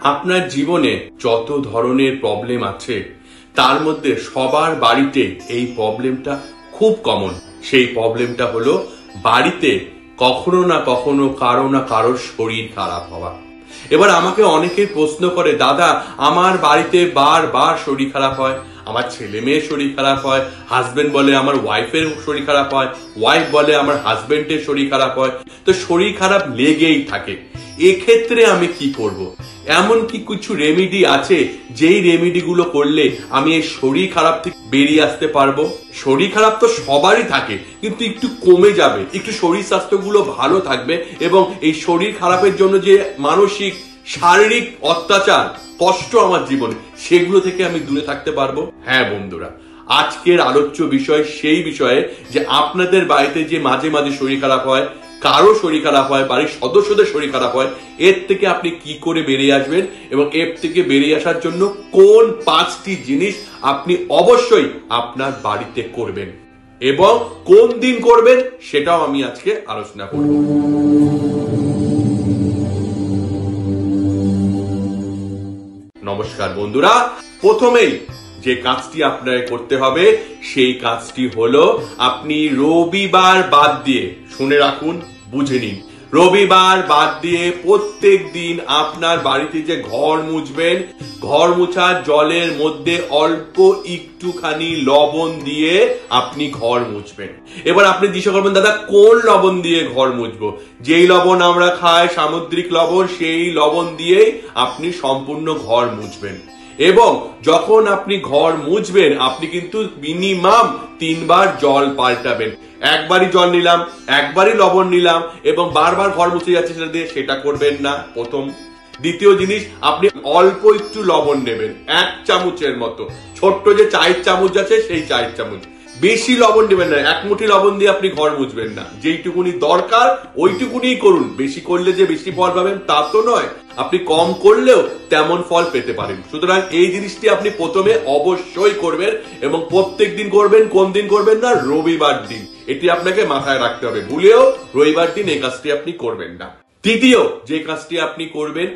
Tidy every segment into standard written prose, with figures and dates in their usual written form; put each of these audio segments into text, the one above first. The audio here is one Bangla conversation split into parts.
আপনার জীবনে যত ধরনের প্রবলেম আছে তার মধ্যে সবার বাড়িতে এই প্রবলেমটা খুব কমন। সেই প্রবলেমটা হলো বাড়িতে কখনো না কখনো কারো না কারোর শরীর খারাপ হওয়া। এবার আমাকে অনেকে প্রশ্ন করে, দাদা আমার বাড়িতে বারবার শরীর খারাপ হয়, আমার ছেলে মেয়ের শরীর খারাপ হয়, হাজবেন্ড বলে আমার ওয়াইফের শরীর খারাপ হয়, ওয়াইফ বলে আমার হাজবেন্ডের শরীর খারাপ হয়, তো শরীর খারাপ লেগেই থাকে। এক্ষেত্রে আমি কি করব? এমন কি কিছু রেমেডি আছে যেই রেমেডি গুলো করলে আমি এই শরীর খারাপ থেকে বেরিয়ে আসতে পারবো? শরীর খারাপ তো সবারই থাকে, কিন্তু একটু কমে যাবে, একটু শরীর স্বাস্থ্য গুলো ভালো থাকবে এবং এই শরীর খারাপের জন্য যে মানসিক শারীরিক অত্যাচার কষ্ট আমার জীবনে, সেগুলো থেকে আমি দূরে থাকতে পারবো। হ্যাঁ বন্ধুরা, আজকের আলোচ্য বিষয় সেই বিষয়ে যে আপনাদের বাড়িতে যে মাঝে মাঝে শরীর খারাপ হয়, কারো শরীর খারাপ হয়, বাড়ির সদস্যদের শরীর খারাপ হয়, এর থেকে আপনি কি করে বেরিয়ে আসবেন এবং এর থেকে বেরিয়ে আসার জন্য কোন 5টি জিনিস আপনি অবশ্যই আপনার বাড়িতে করবেন এবং কোন দিন করবেন সেটাও আমি আজকে আলোচনা করব। নমস্কার বন্ধুরা, প্রথমেই যে কাজটি আপনাকে করতে হবে সেই কাজটি হলো আপনি রবিবার বাদ দিয়ে, শুনে রাখুন, বুঝে নিন, রবিবার বাদ দিয়ে প্রত্যেক দিন আপনার বাড়িতে যে ঘর মুছবেন, ঘর মুছার জলের মধ্যে অল্প একটুখানি লবণ দিয়ে আপনি ঘর মুছবেন। এবার আপনি জিজ্ঞাসা করবেন, দাদা কোন লবণ দিয়ে ঘর মুছবো? যেই লবণ আমরা খাই, সামুদ্রিক লবণ, সেই লবণ দিয়েই আপনি সম্পূর্ণ ঘর মুছবেন। এবং যখন আপনি ঘর মুছবেন আপনি কিন্তু মিনিমাম 3 বার জল পাল্টাবেন। একবারই জল নিলাম, একবারই লবণ নিলাম এবং বারবার ঘর মুছে যাচ্ছে সেটা দিয়ে, সেটা করবেন না। প্রথম। দ্বিতীয় জিনিস, আপনি অল্প একটু লবণ নেবেন, 1 চামচের মতো, ছোট্ট যে চায়ের চামচ আছে সেই চায়ের চামচ, বেশি লবণ নেবেন না। 1 মুঠি লবণ দিয়ে আপনি ঘর মুছবেন না, যেইটুকুনি দরকার ওইটুকুনি করুন। বেশি করলে যে বেশি ফল পাবেন তা তো নয়, আপনি কম করলেও তেমন ফল পেতে পারেন। সুতরাং এই জিনিসটি আপনি প্রথমে অবশ্যই করবেন এবং প্রত্যেক দিন করবেন। কোন দিন করবেন না? রবিবার দিন। এটি আপনাকে মাথায় রাখতে হবে, ভুলেও রবিবার দিন এই কাজটি আপনি করবেন না। তৃতীয় যে কাজটি আপনি করবেন,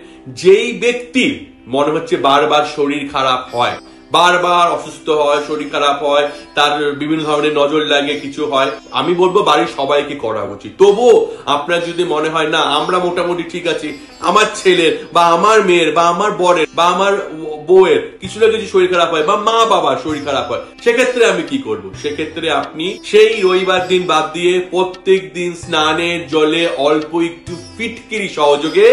যেই ব্যক্তির মনে হচ্ছে বারবার শরীর খারাপ হয়, বারবার অসুস্থ হয়, শরীর খারাপ হয়, তার বিভিন্ন ধরনের নজর লাগে, কিছু হয়, আমি বলবো বাড়ির সবাইকে করা উচিত। তবুও আপনার যদি মনে হয় না আমরা মোটামুটি ঠিক আছি, আমার ছেলের বা আমার মেয়ের বা আমার বরের বা আমার বউয়ের কিছু না কিছু শরীর খারাপ হয় বা মা বাবার শরীর খারাপ হয়, সেক্ষেত্রে আমি কি করব? সেক্ষেত্রে আপনি সেই রবিবার দিন বাদ দিয়ে প্রত্যেক দিন স্নানের জলে অল্প একটু ফিটকিরি সহযোগে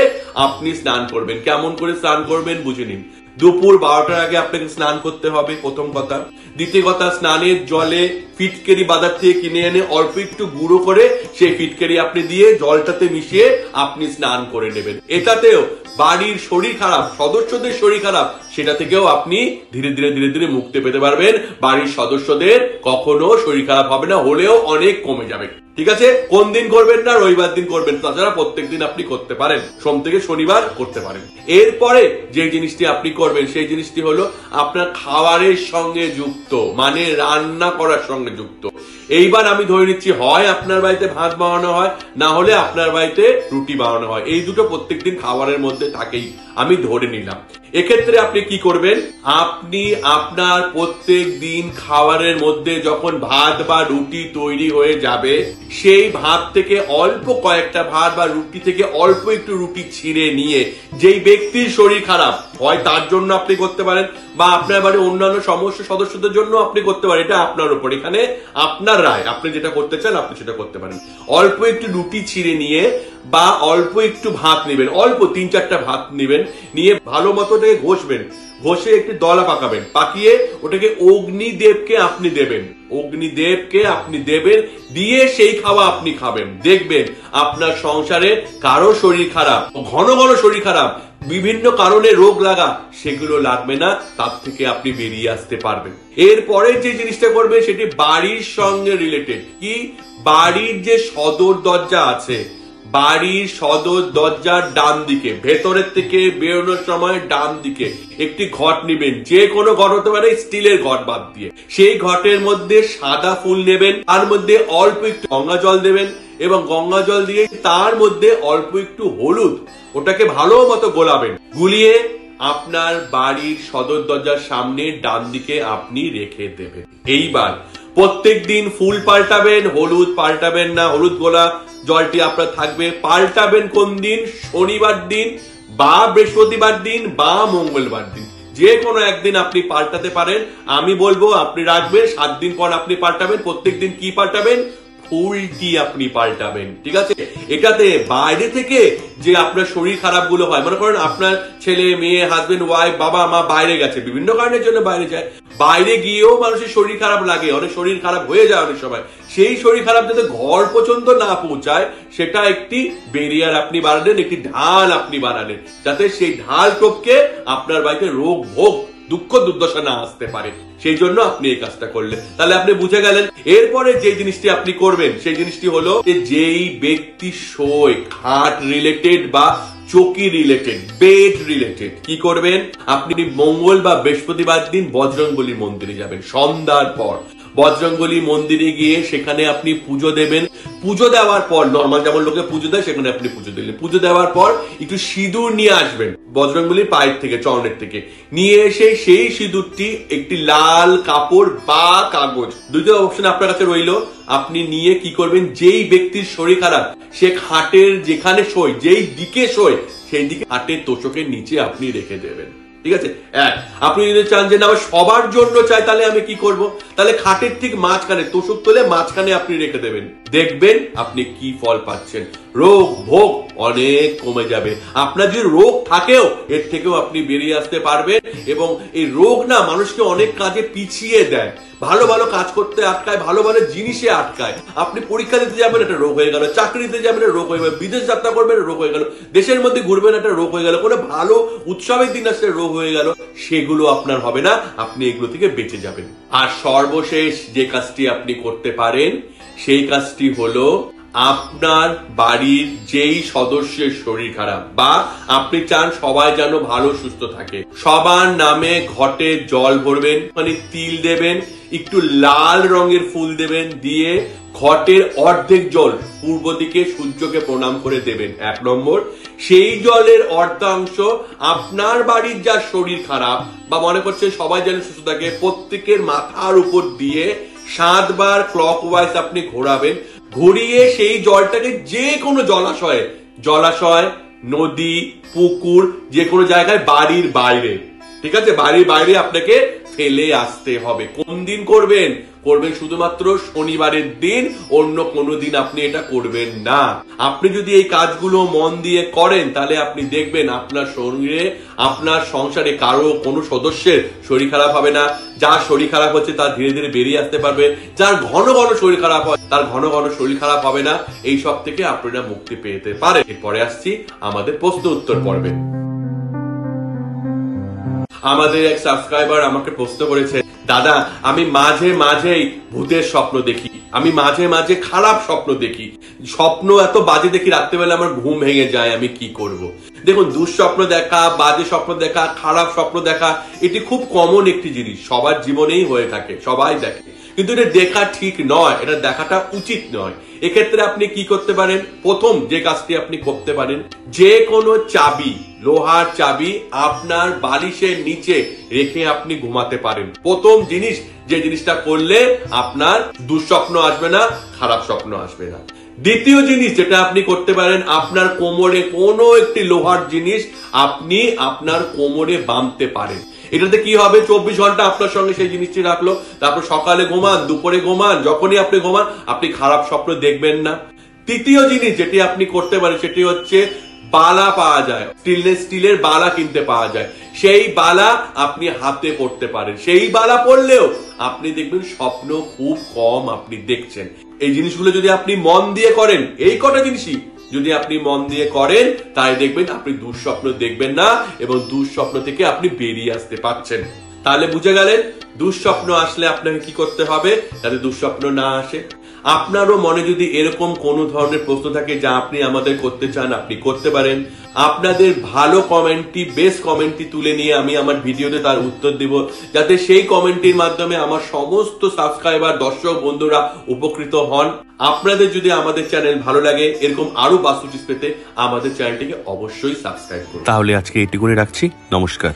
আপনি স্নান করবেন। কেমন করে স্নান করবেন বুঝে নিন। দুপুর 12টার আগে আপনাকে স্নান করতে হবে, প্রথম কথা। দ্বিতীয় কথা, স্নানের জলে ফিটকেরি বাজার থেকে কিনে এনে অল্প একটু গুঁড়ো করে সেই ফিটকেরি আপনি দিয়ে জলটাতে মিশিয়ে আপনি স্নান করে নেবেন। এটাতেও বাড়ির শরীর খারাপ, সদস্যদের শরীর খারাপ, সেটা থেকেও আপনি ধীরে ধীরে ধীরে ধীরে মুক্তি পেতে পারবেন। বাড়ির সদস্যদের কখনো শরীর খারাপ হবে না, হলেও অনেক কমে যাবে। ঠিক আছে? কোন দিন করবেন না? রবিবার দিন করবেন। তাছাড়া প্রত্যেক দিন আপনি করতে পারেন, সোম থেকে শনিবার করতে পারেন। এরপরে যে জিনিসটি আপনি করবেন সেই জিনিসটি হলো আপনার খাবারের সঙ্গে যুক্ত, মানে রান্না করার সঙ্গে যুক্ত। এইবার আমি ধরে নিচ্ছি হয় আপনার বাড়িতে ভাত বানানো হয়, না হলে আপনার বাড়িতে রুটি বানানো হয়। এই দুটো প্রত্যেকদিন খাবারের মধ্যে থাকেই, আমি ধরে নিলাম। এক্ষেত্রে আপনি কি করবেন, আপনি আপনার প্রত্যেক দিন খাবারের মধ্যে যখন ভাত বা রুটি তৈরি হয়ে যাবে, সেই ভাত থেকে অল্প কয়েকটা ভাত বা রুটি থেকে অল্প একটু রুটি ছিঁড়ে নিয়ে, যেই ব্যক্তির শরীর খারাপ হয় তার জন্য আপনি করতে পারেন বা আপনার বাড়ির অন্যান্য সমস্ত সদস্যদের জন্য আপনি করতে পারেন, এটা আপনার উপর, এখানে আপনার রায়। আপনি যেটা করতে চান আপনি সেটা করতে পারেন। অল্প একটু রুটি ছিঁড়ে নিয়ে বা অল্প একটু ভাত নেবেন, অল্প 3-4টা ভাত নেবেন, নিয়ে ভালো মতো ওটাকে ঘষবেন, ঘষে একটু দলা পাকাবেন, পাকিয়ে ওটাকে অগ্নিদেবকে আপনি দেবেন, অগ্নিদেবকে আপনি দেবেন, দিয়ে সেই খাওয়া আপনি খাবেন। দেখবেন আপনার সংসারে কারো শরীর খারাপ, ঘন ঘন শরীর খারাপ, বিভিন্ন কারণে রোগ লাগা, সেগুলো লাগবে না, তার থেকে আপনি বেরিয়ে আসতে পারবেন। এরপরে যে জিনিসটা করবেন সেটি বাড়ির সঙ্গে রিলেটেড। কি? বাড়ির যে সদর দরজা আছে, বাড়ির সদর দরজার ডান দিকে, ভেতরের থেকে বেরোনোর সময় ডান দিকে একটি ঘট নেবেন, যে কোনো ঘট হতে পারে, স্টিলের ঘট বাদ দিয়ে। সেই ঘটের মধ্যে সাদা ফুল নেবেন, তার মধ্যে অল্প একটু গঙ্গা জল দেবেন এবং গঙ্গা জল দিয়ে তার মধ্যে অল্প একটু হলুদ, ওটাকে ভালো মতো গোলাবেন। গুলিয়ে আপনার বাড়ির সদর দরজার সামনে ডান দিকে আপনি রেখে দেবেন। এইবার প্রত্যেকদিন ফুল পাল্টাবেন, হলুদ পাল্টাবেন না। হলুদ গোলা জলটি আপনার থাকবে। পাল্টাবেন কোন দিন? শনিবার দিন বা বৃহস্পতিবার দিন বা মঙ্গলবার দিন, যে কোনো একদিন আপনি পাল্টাতে পারেন। আমি বলবো আপনি রাখবেন, 7 দিন পর আপনি পাল্টাবেন। প্রত্যেকদিন কি পাল্টাবেন? ফুলটি আপনি পাল্টাবেন, ঠিক আছে? এটাতে বাইরে থেকে যে আপনার শরীর খারাপ গুলো হয়, মনে করেন আপনার ছেলে মেয়ে, হাজবেন্ড ওয়াইফ, বাবা মা বাইরে গেছে, বিভিন্ন কারণের জন্য বাইরে যায়, বাইরে গিয়েও মানুষের শরীর খারাপ লাগে, অনেক শরীর খারাপ হয়ে যায় অনেক সময়। সেই শরীর খারাপ যাতে ঘর পর্যন্ত না পৌঁছায়, সেটা একটি ব্যারিয়ার আপনি বানালেন, একটি ঢাল আপনি বানালেন, যাতে সেই ঢাল টপকে আপনার বাড়িতে রোগ ভোগ দুঃখ দুর্দশা না আসতে পারে। সেই জন্য আপনি এই কাজটা করলেন। তাহলে আপনি বুঝে গেলেন। এরপরে যে জিনিসটি আপনি করবেন সেই জিনিসটি হলো, যেই ব্যক্তি শোয় খাট রিলেটেড বা চৌকি রিলেটেড, বেড রিলেটেড, কি করবেন? আপনি মঙ্গল বা বৃহস্পতিবার দিন বজরংবলী মন্দিরে যাবেন সন্ধ্যার পর। বজরংবলী মন্দিরে গিয়ে সেখানে আপনি পুজো দেবেন। পুজো দেওয়ার পর, নর্মাল যেমন লোকে পুজো দেয় সেখানে আপনি পুজো দিলেন। পুজো দেওয়ার পর একটু সিঁদুর নিয়ে আসবেন বজরংবলীর পায়ের থেকে, চরণের থেকে নিয়ে এসে সেই সিঁদুরটি একটি লাল কাপড় বা কাগজ, দুটো অপশন আপনার কাছে রইল। আপনি নিয়ে কি করবেন? যেই ব্যক্তির শরীর খারাপ সে খাটের যেখানে শোয়, যেই দিকে শোয়, সেই দিকে খাটের তোষকের নিচে আপনি রেখে দেবেন, ঠিক আছে? আপনি যদি চান যে না সবার জন্য চাই, তাহলে আমি কি করব? তাহলে খাটের ঠিক মাঝখানে, তোষক তোলে মাঝখানে আপনি রেখে দেবেন। দেখবেন আপনি কি ফল পাচ্ছেন। রোগ ভোগ অনেক কমে যাবে। আপনার যদি রোগ থাকেও এর থেকেও আপনি বেরিয়ে আসতে পারবেন। এবং এই রোগ না মানুষকে অনেক কাজে পিছিয়ে দেয়, ভালো ভালো কাজ করতে আটকায়, ভালো ভালো জিনিসে আটকায়। আপনি পরীক্ষা দিতে যাবেন, একটা রোগ হয়ে গেল, চাকরি দিতে যাবেন, রোগ হয়ে গেল, বিদেশ যাত্রা করবেন, রোগ হয়ে গেল, দেশের মধ্যে ঘুরবেন, একটা রোগ হয়ে গেল, কোনো ভালো উৎসবের দিন আসলে রোগ হয়ে গেল, সেগুলো আপনার হবে না। আপনি এগুলো থেকে বেঁচে যাবেন। আর সর্বশেষ যে কাজটি আপনি করতে পারেন সেই কাজটি হলো, আপনার বাড়ির যেই সদস্যের শরীর খারাপ বা আপনি চান সবাই যেন ভালো সুস্থ থাকে, সবার নামে ঘটে জল ভরবেন, মানে তিল দেবেন, একটু লাল রঙের ফুল দেবেন, দিয়ে ঘটের অর্ধেক জল পূর্ব দিকে সূর্যকে প্রণাম করে দেবেন। 1 নম্বর, সেই জলের অর্ধাংশ আপনার বাড়ির যার শরীর খারাপ বা মনে করছে সবাই যেন সুস্থ থাকে, প্রত্যেকের মাথার উপর দিয়ে 7 বার ক্লকওয়াইজ আপনি ঘোরাবেন। ঘুরিয়ে সেই জলটাকে যে কোনো জলাশয়, নদী, পুকুর, যে কোনো জায়গায় বাড়ির বাইরে, ঠিক আছে, বাড়ির বাইরে আপনাকে ফেলে আসতে হবে। কোন দিন করবেন? শুধুমাত্র শনিবারের দিন, অন্য কোনো দিন আপনি এটা করবেন না। আপনি যদি এই কাজগুলো মন দিয়ে করেন, তাহলে আপনি দেখবেন আপনার শরীরে, আপনার সংসারে কারো কোনো সদস্যের শরীর খারাপ হবে না। যার শরীর খারাপ হচ্ছে তার ধীরে ধীরে বেরিয়ে আসতে পারবে। যার ঘন ঘন শরীর খারাপ হয় তার ঘন ঘন শরীর খারাপ হবে না। এই সব থেকে আপনারা মুক্তি পেতে পারেন। এরপরে আসছি আমাদের প্রশ্ন উত্তর পর্বে। আমাদের এক সাবস্ক্রাইবার আমাকে প্রশ্ন করেছে, দাদা আমি মাঝে মাঝেই ভূতের স্বপ্ন দেখি, আমি মাঝে মাঝে খারাপ স্বপ্ন দেখি, স্বপ্ন এত বাজে দেখি, রাত্রেবেলা আমার ঘুম ভেঙে যায়, আমি কি করব? দেখুন, দুঃস্বপ্ন দেখা, বাজে স্বপ্ন দেখা, খারাপ স্বপ্ন দেখা, এটি খুব কমন একটি জিনিস, সবার জীবনেই হয়ে থাকে, সবাই দেখে, কিন্তু এটা দেখা ঠিক নয়, এটা দেখাটা উচিত নয়। এক্ষেত্রে আপনি কি করতে পারেন? প্রথম যে কাজটি আপনি করতে পারেন, যে কোনো চাবি, লোহার চাবি আপনার বালিশের নিচে রেখে আপনি ঘুমাতে পারেন। প্রথম জিনিস, যে জিনিসটা করলে আপনার দুঃস্বপ্ন আসবে না, খারাপ স্বপ্ন আসবে না। দ্বিতীয় জিনিস যেটা আপনি করতে পারেন, আপনার কোমরে কোনো একটি লোহার জিনিস আপনি আপনার কোমরে বাঁধতে পারেন। এটাতে কি হবে? 24 ঘন্টা আপনার সঙ্গে সেই জিনিসটি রাখলো, তারপর সকালে ঘুমান, দুপুরে ঘুমান, যখনই আপনি ঘুমান আপনি খারাপ স্বপ্ন দেখবেন না। তৃতীয় জিনিস যেটি আপনি করতে পারেন সেটি হচ্ছে, বালা পাওয়া যায়, স্টিলের বালা কিনতে পাওয়া যায়, সেই বালা আপনি হাতে পড়তে পারেন। সেই বালা পড়লেও আপনি দেখবেন স্বপ্ন খুব কম আপনি দেখছেন। এই জিনিসগুলো যদি আপনি মন দিয়ে করেন, এই কটা জিনিসই যদি আপনি মন দিয়ে করেন, তাই দেখবেন আপনি দুঃস্বপ্ন দেখবেন না এবং দুঃস্বপ্ন থেকে আপনি বেরিয়ে আসতে পারছেন। তাহলে বুঝে গেলেন দুঃস্বপ্ন আসলে আপনাকে কি করতে হবে যাতে দুঃস্বপ্ন না আসে। আপনারও মনে যদি এরকম কোনো ধরনের প্রশ্ন থাকে যা আপনি আমাদের করতে চান, আপনি করতে পারেন। আপনাদের ভালো কমেন্টটি, বেস্ট কমেন্টটি তুলে নিয়ে আমি আমার ভিডিওতে তার উত্তর দিব, যাতে সেই কমেন্টের মাধ্যমে আমার সমস্ত সাবস্ক্রাইবার, দর্শক বন্ধুরা উপকৃত হন। আপনাদের যদি আমাদের চ্যানেল ভালো লাগে, এরকম আরো বাস্তু টিপস পেতে আমাদের চ্যানেলটিকে অবশ্যই সাবস্ক্রাইব করুন। তাহলে আজকে এইটুকুনি রাখছি। নমস্কার।